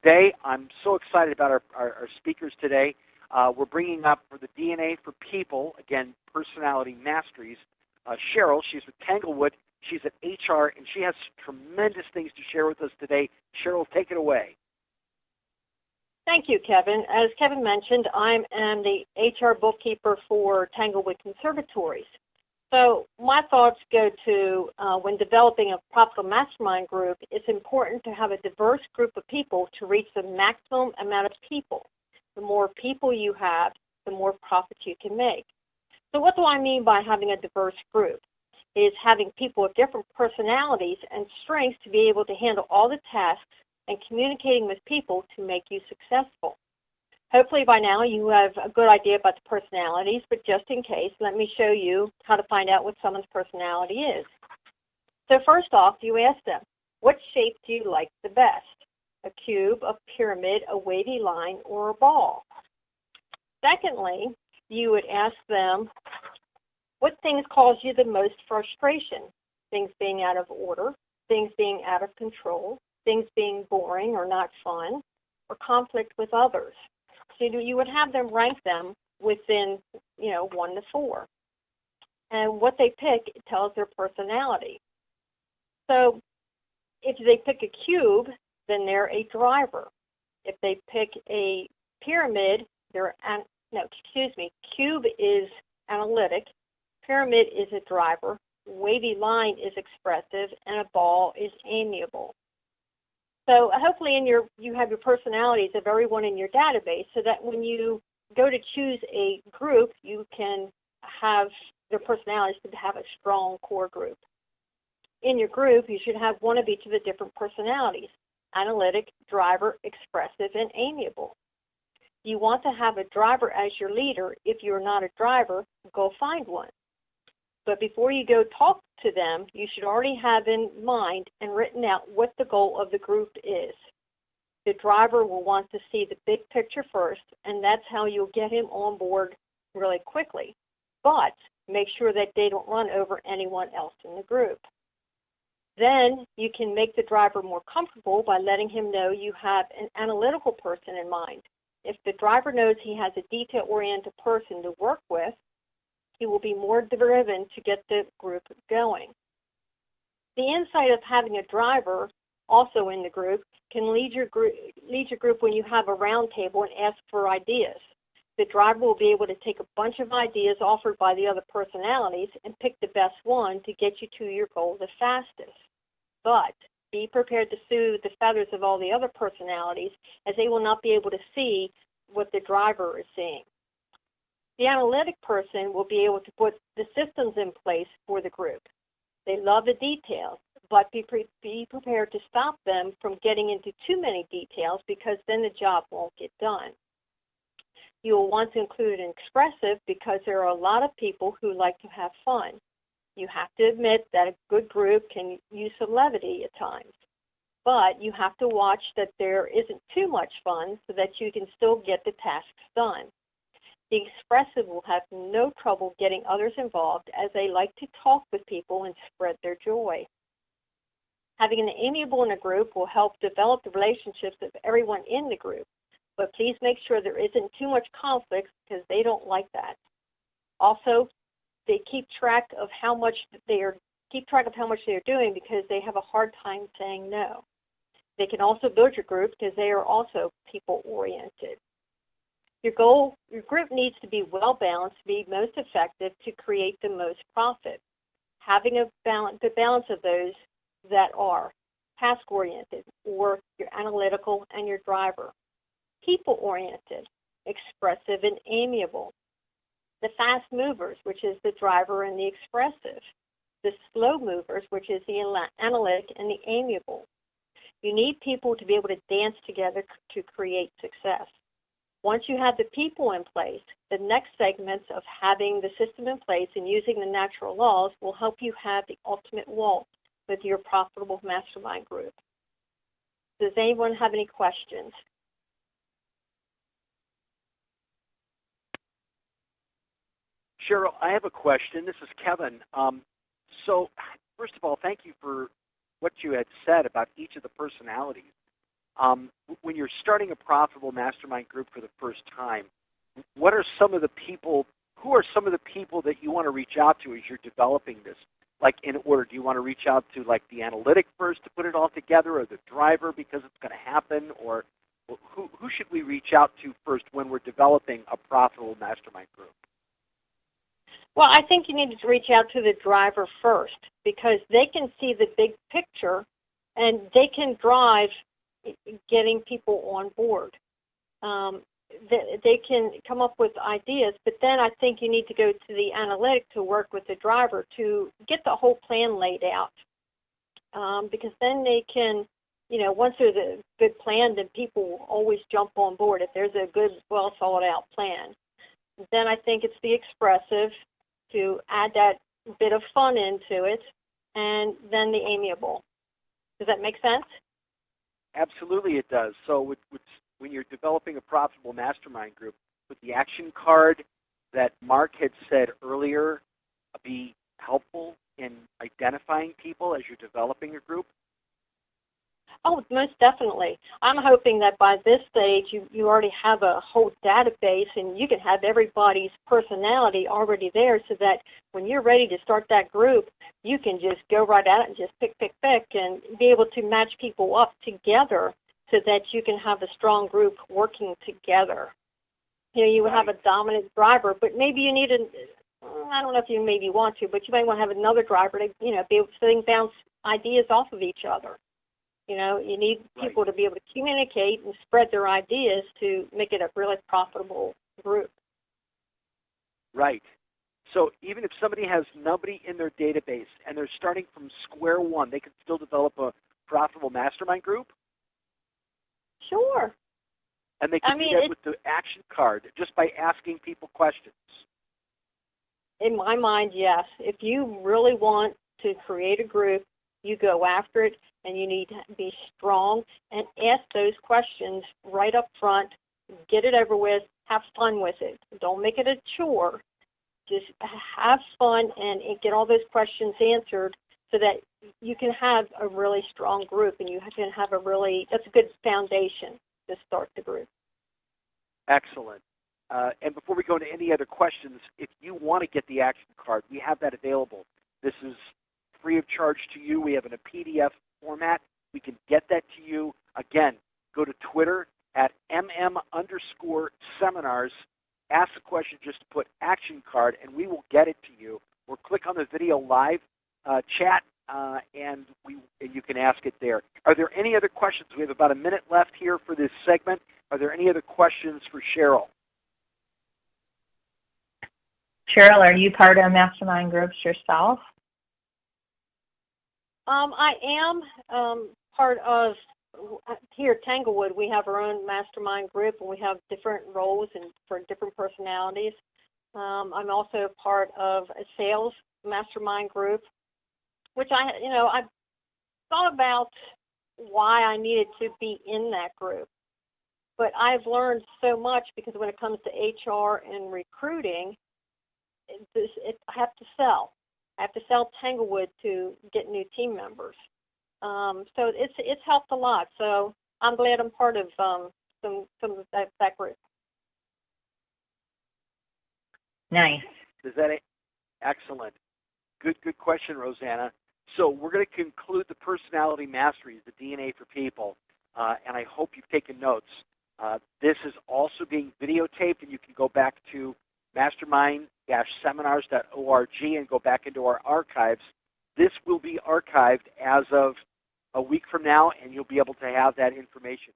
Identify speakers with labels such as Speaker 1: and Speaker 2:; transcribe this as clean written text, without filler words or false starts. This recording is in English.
Speaker 1: today, I'm so excited about our speakers today. We're bringing up for the DNA for People, again, Personality Masteries, Cheryl. She's with Tanglewood. She's at HR, and she has tremendous things to share with us today. Cheryl, take it away.
Speaker 2: Thank you, Kevin. As Kevin mentioned, I am the HR bookkeeper for Tanglewood Conservatories. So my thoughts go to when developing a profitable mastermind group, it's important to have a diverse group of people to reach the maximum amount of people. The more people you have, the more profit you can make. So what do I mean by having a diverse group? It is having people with different personalities and strengths to be able to handle all the tasks and communicating with people to make you successful. Hopefully by now you have a good idea about the personalities, but just in case, let me show you how to find out what someone's personality is. So first off, you ask them, what shape do you like the best? A cube, a pyramid, a wavy line, or a ball? Secondly, you would ask them, what things cause you the most frustration? Things being out of order, things being out of control, things being boring or not fun, or conflict with others. So you would have them rank them within, 1 to 4. And what they pick tells their personality. So if they pick a cube, then they're a driver. If they pick a pyramid, cube is analytic, pyramid is a driver, wavy line is expressive, and a ball is amiable. So hopefully you have your personalities of everyone in your database so that when you go to choose a group, you can have their personalities to have a strong core group. In your group, you should have one of each of the different personalities: analytic, driver, expressive, and amiable. You want to have a driver as your leader. If you're not a driver, go find one. But before you go talk to them, you should already have in mind and written out what the goal of the group is. The driver will want to see the big picture first, and that's how you'll get him on board really quickly. But make sure that they don't run over anyone else in the group. Then you can make the driver more comfortable by letting him know you have an analytical person in mind. If the driver knows he has a detail-oriented person to work with, he will be more driven to get the group going. The insight of having a driver also in the group can lead your group when you have a round table and ask for ideas. The driver will be able to take a bunch of ideas offered by the other personalities and pick the best one to get you to your goal the fastest. But be prepared to soothe the feathers of all the other personalities, as they will not be able to see what the driver is seeing. The analytic person will be able to put the systems in place for the group. They love the details, but be prepared to stop them from getting into too many details, because then the job won't get done. You will want to include an expressive, because there are a lot of people who like to have fun. You have to admit that a good group can use some levity at times, but you have to watch that there isn't too much fun so that you can still get the tasks done. The expressive will have no trouble getting others involved, as they like to talk with people and spread their joy. Having an amiable in a group will help develop the relationships of everyone in the group, but please make sure there isn't too much conflict, because they don't like that. Also, they keep track of how much they are doing, because they have a hard time saying no. They can also build your group, because they are also people-oriented. Your group needs to be well-balanced to be most effective to create the most profit. Having the balance of those that are task-oriented, or your analytical and your driver. People-oriented, expressive and amiable. The fast movers, which is the driver and the expressive. The slow movers, which is the analytic and the amiable. You need people to be able to dance together to create success. Once you have the people in place, the next segments of having the system in place and using the natural laws will help you have the ultimate walk with your profitable mastermind group. Does anyone have any questions?
Speaker 1: Cheryl, I have a question. This is Kevin. So, first of all, thank you for what you had said about each of the personalities. When you're starting a profitable mastermind group for the first time, what are some of the people? Who are some of the people that you want to reach out to as you're developing this? Like in order, do you want to reach out to like the analytic first to put it all together, or the driver because it's going to happen, or who should we reach out to first when we're developing a profitable mastermind group?
Speaker 2: Well, I think you need to reach out to the driver first because they can see the big picture and they can drive getting people on board. They can come up with ideas, but then I think you need to go to the analytic to work with the driver to get the whole plan laid out. Because then they can, once there's a good plan, then people will always jump on board if there's a good, well thought out plan. Then I think it's the expressive to add that bit of fun into it, and then the amiable. Does that make sense?
Speaker 1: Absolutely it does. So when you're developing a profitable mastermind group, would the action card that Mark had said earlier be helpful in identifying people as you're developing a group?
Speaker 2: Oh, most definitely. I'm hoping that by this stage you already have a whole database and you can have everybody's personality already there so that when you're ready to start that group, you can just go right at it and just pick, and be able to match people up together so that you can have a strong group working together. You would have a dominant driver, but maybe you need I don't know if you maybe want to, but you might want to have another driver to, be able to bounce ideas off of each other. You need people to be able to communicate and spread their ideas to make it a really profitable group.
Speaker 1: Right. So even if somebody has nobody in their database and they're starting from square one, they can still develop a profitable mastermind group?
Speaker 2: Sure.
Speaker 1: And they can do that with the action card just by asking people questions.
Speaker 2: In my mind, yes. If you really want to create a group, you go after it, and you need to be strong and ask those questions right up front. Get it over with. Have fun with it. Don't make it a chore. Just have fun and get all those questions answered so that you can have a really strong group and you can have that's a good foundation to start the group.
Speaker 1: Excellent. And before we go into any other questions, if you want to get the action card, we have that available. This is free of charge to you. We have it in a PDF format. We can get that to you. Again, go to Twitter at @MM_seminars. Ask the question, just put action card, and we will get it to you. Or click on the video live chat, and you can ask it there. Are there any other questions? We have about a minute left here for this segment. Are there any other questions for Cheryl?
Speaker 3: Cheryl, are you part of mastermind groups yourself?
Speaker 2: I am part of, here at Tanglewood, we have our own mastermind group, and we have different roles and for different personalities. I'm also part of a sales mastermind group, which I thought about why I needed to be in that group. But I've learned so much because when it comes to HR and recruiting, I have to sell. I have to sell Tanglewood to get new team members. So it's helped a lot. So I'm glad I'm part of some of that group.
Speaker 3: Nice.
Speaker 1: Excellent. Good question, Rosanna. So we're going to conclude the personality masteries, the DNA for people, and I hope you've taken notes. This is also being videotaped, and you can go back to mastermind-seminars.org and go back into our archives. This will be archived as of a week from now, and you'll be able to have that information.